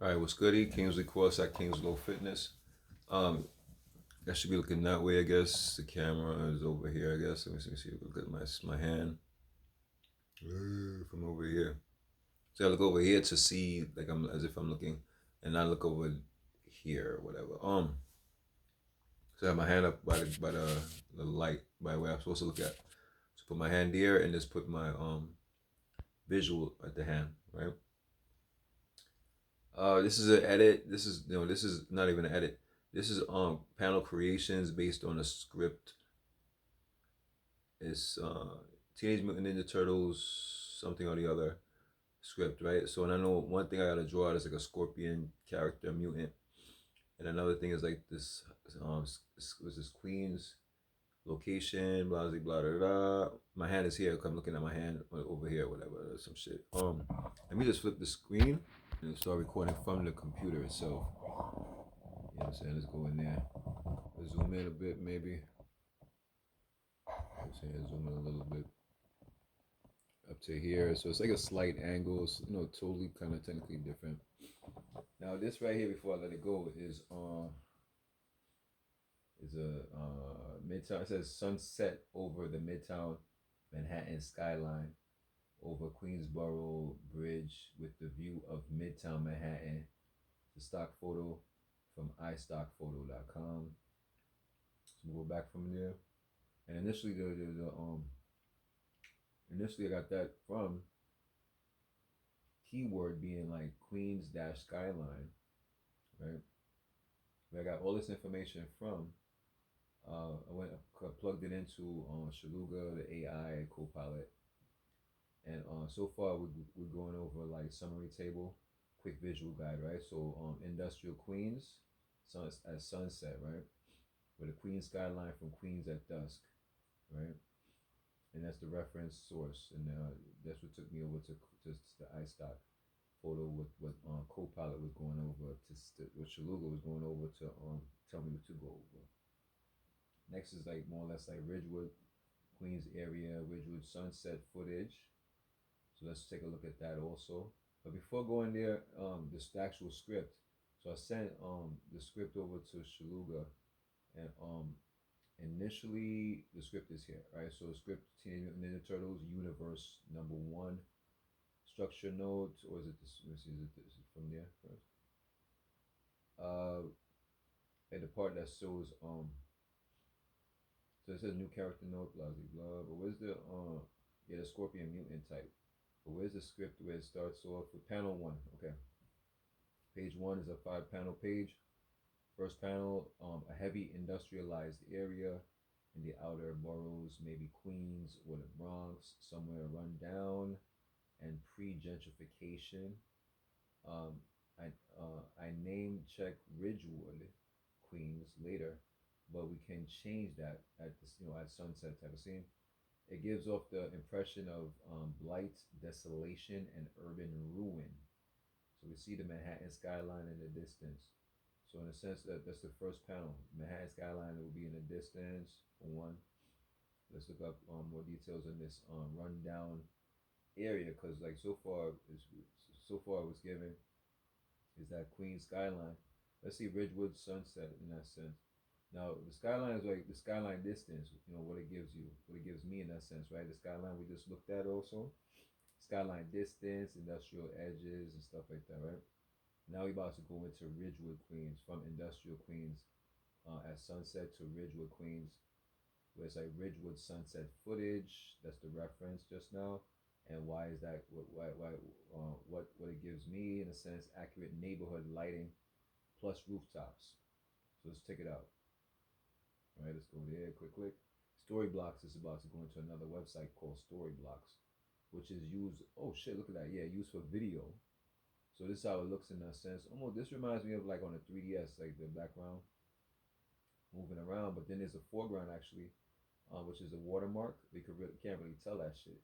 All right, what's goody? Kingsley Cross at Kingslow Fitness. Um, I should be looking that way, I guess. The camera is over here, I guess. Let me see. Look at my hand from over here. So I look over here to see like I'm as if I'm looking, and I look over here or whatever. So I have my hand up by the light by where I'm supposed to look at. So put my hand there and just put my visual at the hand, right? This is an edit. This is not even an edit. This is panel creations based on a script. It's Teenage Mutant Ninja Turtles something or the other script, right? So and I know one thing I gotta draw out is like a scorpion character mutant, and another thing is like this was this Queen's location, blah blah blah blah. Blah. My hand is here. 'Cause I'm looking at my hand over here, whatever, some shit. Let me just flip the screen and start recording from the computer itself. You know what I'm saying? Let's go in there. Let's zoom in a bit, maybe. I'm saying zoom in a little bit up to here. So it's like a slight angle. It's, totally kind of technically different. Now this right here, before I let it go, is a Midtown. It says sunset over the Midtown Manhattan skyline over Queensboro Bridge with the view of Midtown Manhattan. It's a stock photo from iStockphoto.com. So we'll go back from there. And initially, initially I got that from keyword being like Queens dash skyline, right? Where I got all this information from. I plugged it into Shaluga, the AI Copilot, and so far we're going over like summary table, quick visual guide, right? So industrial Queens, at sunset, right? With a Queens skyline from Queens at dusk, right? And that's the reference source, and that's what took me over to the iStock photo with what Copilot was going over what Shaluga was going over to tell me what to go over. Next is like more or less like Ridgewood, Queens area, Ridgewood sunset footage. So let's take a look at that also. But before going there, this actual script. So I sent the script over to Shaluga, and initially the script is here, right? So script Teenage Mutant Ninja Turtles universe #1 structure note, or is it this? Let me see, is it from there first? And the part that shows so it says new character note, blah blah blah. But where's the the Scorpion mutant type? But where's the script where it starts off with panel 1? Okay, page 1 is a 5-panel page. First panel, a heavy industrialized area in the outer boroughs, maybe Queens or the Bronx, somewhere run down and pre-gentrification. Um, I name check Ridgewood, Queens later, but we can change that at this, at sunset type of scene. It gives off the impression of blight, desolation, and urban ruin. So we see the Manhattan skyline in the distance. So in a sense, that's the first panel. Manhattan skyline will be in the distance for one. Let's look up more details on this rundown area, because like so far it was given is that Queens skyline. Let's see Ridgewood sunset in that sense. Now the skyline is like the skyline distance, what it gives you, what it gives me in that sense, right? The skyline we just looked at also. Skyline distance, industrial edges and stuff like that, right? Now we're about to go into Ridgewood, Queens, from industrial Queens at sunset to Ridgewood, Queens, where it's like Ridgewood sunset footage. That's the reference just now. And why is that? What it gives me in a sense, accurate neighborhood lighting plus rooftops. So let's check it out. All right, let's go there. Click. Storyblocks is about to go into another website called Storyblocks, which is used. Oh shit! Look at that. Yeah, used for video. So this is how it looks in that sense. Almost this reminds me of like on a 3DS, like the background moving around, but then there's a foreground actually, which is a watermark. You can't really tell that shit.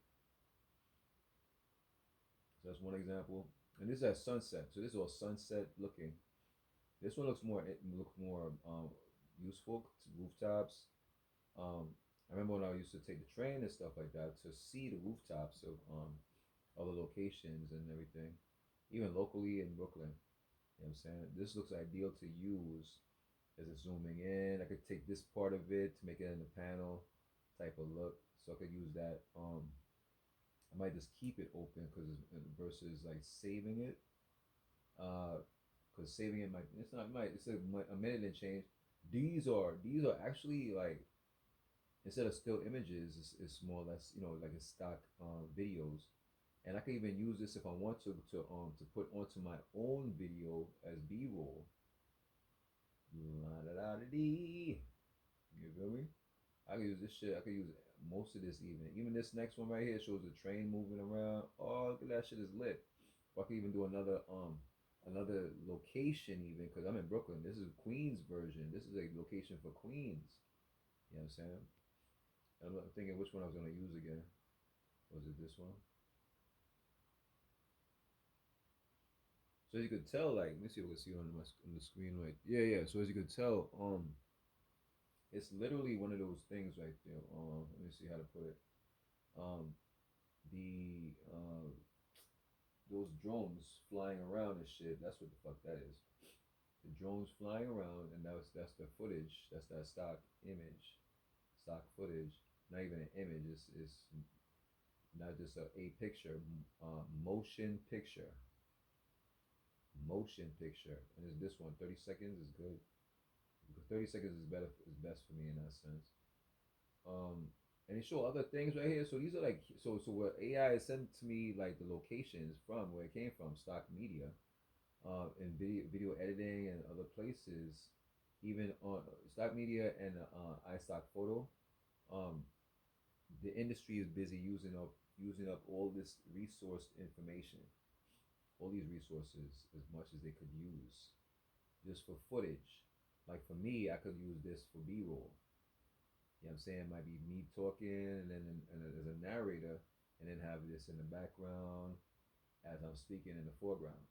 So that's one example. And this is at sunset. So this is all sunset looking. This one looks more useful to rooftops. I remember when I used to take the train and stuff like that to see the rooftops of other locations and everything, even locally in Brooklyn. You know what I'm saying? This looks ideal to use as it's zooming in. I could take this part of it to make it in the panel type of look. So I could use that. I might just keep it open because versus like saving it. Because saving it might it's not might it's a minute and change. These are actually like instead of still images, it's more or less like a stock videos, and I can even use this if I want to put onto my own video as B-roll. La da da da dee. You feel me? I can use this shit. I can use most of this even this next one right here shows the train moving around. Oh, look at that shit is lit. Or I can even do another location even because I'm in Brooklyn. This is Queens version. This is a location for Queens. You know what I'm saying? I'm thinking which one I was gonna use again. Was it this one? So as you could tell, like, let me see if we can see it on the screen, right? Yeah, yeah. So as you could tell, it's literally one of those things right there. Let me see how to put it. Um, the those drones flying around and shit. That's what the fuck that is. The drones flying around, and that's the footage. That's that stock image, stock footage. Not even an image. It's not just a picture. Motion picture. Motion picture. And it's this one. 30 seconds is good. 30 seconds is better. Is best for me in that sense. Um, and they show other things right here. So these are like so what AI is sent to me like the locations from where it came from, stock media, and video editing and other places, even on stock media and iStock photo. Um, the industry is busy using up all this resource information, all these resources as much as they could use, just for footage. Like for me, I could use this for B-roll. You know what I'm saying? It might be me talking and then as a narrator, and then have this in the background as I'm speaking in the foreground,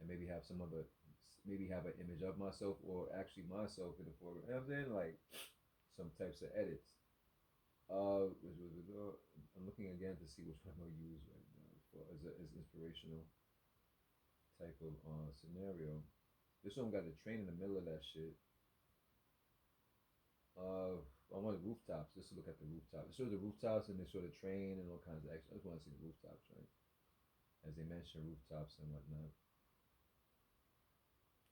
and maybe have an image of myself or actually myself in the foreground. You know what I'm saying? Like some types of edits. I'm looking again to see which one I'm gonna use right now as inspirational type of scenario. This one got the train in the middle of that shit. I want the rooftops. Just to look at the rooftops. It shows the rooftops and they show the train and all kinds of action. I just want to see the rooftops, right? As they mention rooftops and whatnot.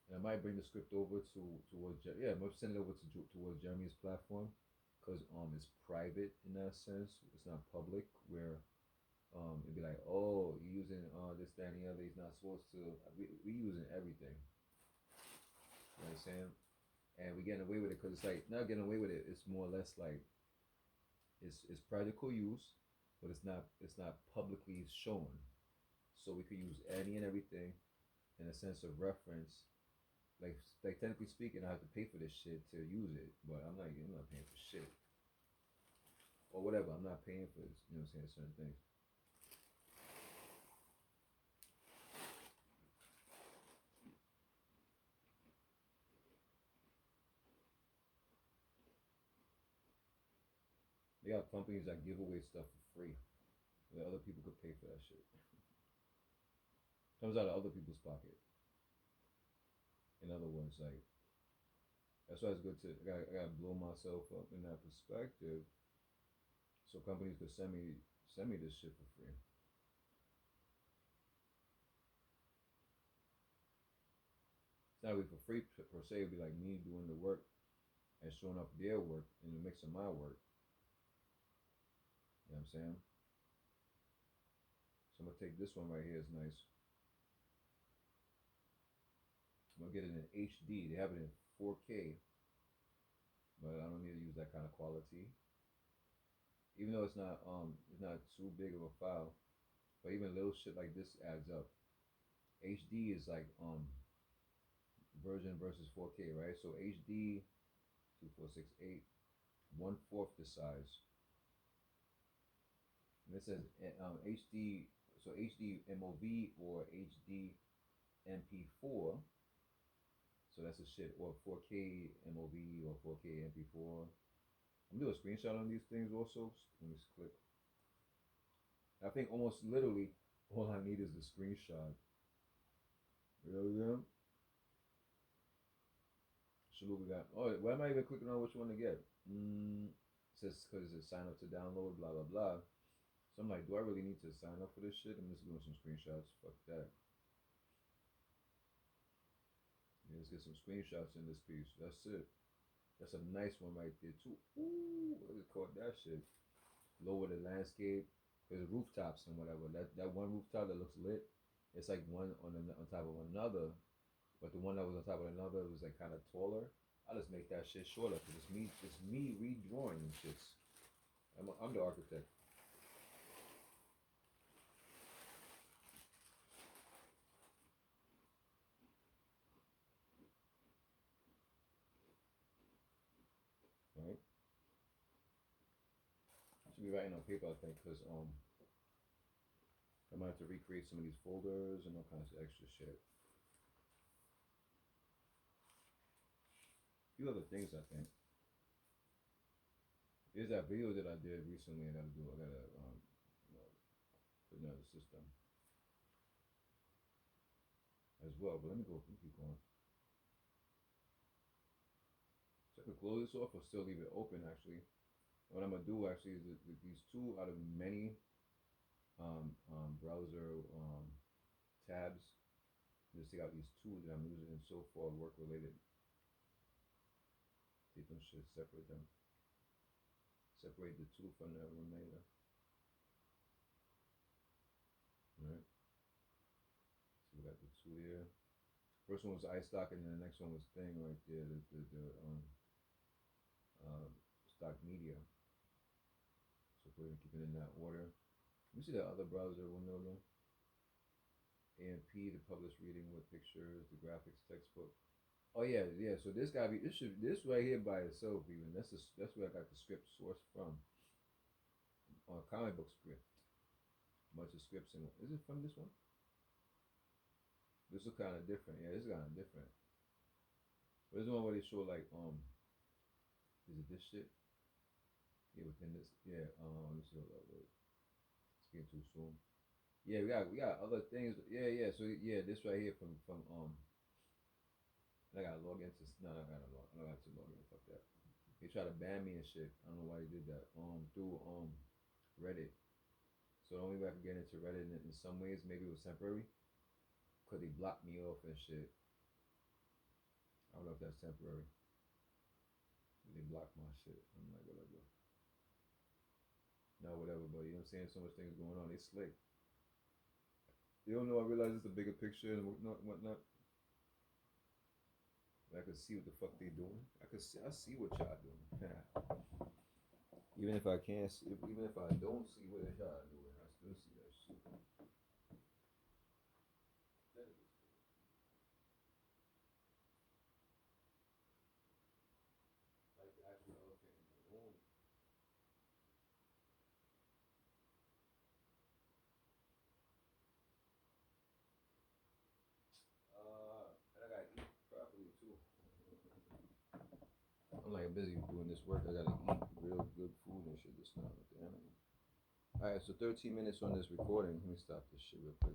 And I might bring the script over towards yeah, I'm gonna send it over towards Jeremy's platform because it's private in that sense. It's not public where it'd be like, oh, you're using this, that, and the other. He's not supposed to. We using everything. You know what I'm saying? And we getting away with it because it's like not getting away with it. It's more or less like it's practical use, but it's not publicly shown. So we could use any and everything in a sense of reference. Like technically speaking, I have to pay for this shit to use it, but I'm not paying for shit or whatever. I'm not paying for this. You know what I'm saying? Certain things. They got companies that give away stuff for free, where other people could pay for that shit. Comes out of other people's pocket. In other words, like that's why it's good to I gotta blow myself up in that perspective, so companies could send me this shit for free. It's not really for free per se. It'd be like me doing the work and showing up their work in the mix of my work. You know what I'm saying? So I'm gonna take this one right here. It's nice. I'm gonna get it in HD. They have it in 4K, but I don't need to use that kind of quality. Even though it's not too big of a file, but even little shit like this adds up. HD is like version versus 4K, right? So HD 2468 1/4 the size. And this says HD, so HD MOV or HD MP4. So that's a shit, or 4K MOV or 4K MP4. I'm gonna do a screenshot on these things also. Let me just click. I think almost literally all I need is the screenshot. know what I'm saying? So what we got? Oh, why am I even clicking on which one to get? It says because it sign up to download, blah blah blah. So I'm like, do I really need to sign up for this shit? I'm just doing some screenshots. Fuck that. Yeah, let's get some screenshots in this piece. That's it. That's a nice one right there too. Ooh, what is it called? That shit. Lower the landscape. There's rooftops and whatever. That one rooftop that looks lit. It's like one on top of another, but the one that was on top of another was like kind of taller. I just make that shit shorter because it's me redrawing and shits. I'm the architect. Right? Should be writing on paper, I think, because I might have to recreate some of these folders and all kinds of extra shit. A few other things, I think. There's that video that I did recently. I gotta you know, put another system as well. But let me keep going. So I could close this off or still leave it open. Actually, what I'm gonna do actually is these two out of many browser tabs. Just take out these two that I'm using so far work related. Take them shit, separate them. Separate the two from the remainder. Alright. So we got the two here. First one was iStock and then the next one was Thing right there, stock media. So we're gonna keep it in that order. Let me see that other browser window again. AMP, the published reading with pictures, the graphics textbook. Oh yeah. So this gotta be this right here by itself even. That's where I got the script source from. On comic book script. A bunch of scripts in. Is it from this one? This is kind of different. Yeah, this is kind of different. But this one where they show like is it this shit? Yeah, within this. Yeah. This is it's getting too soon. Yeah, we got other things. Yeah. So yeah, this right here from I gotta log into. No, I gotta log. I don't have to log in. Fuck that. They try to ban me and shit. I don't know why they did that. Through Reddit. So the only way I could get into Reddit in some ways, maybe it was temporary, cause they blocked me off and shit. I don't know if that's temporary. They blocked my shit. I'm like, whatever. No, whatever. But you know what I'm saying? So much things going on. They slick. You don't know. I realize it's a bigger picture and whatnot. I can see what the fuck they doing. I see what y'all doing. Even if I can't, even if I don't see what y'all doing, I still see that shit. Like the actual elephant in the room. And I gotta eat properly too. I'm like busy doing this work. I gotta eat real good food and shit. Just now, damn it. All right, so 13 minutes on this recording. Let me stop this shit real quick.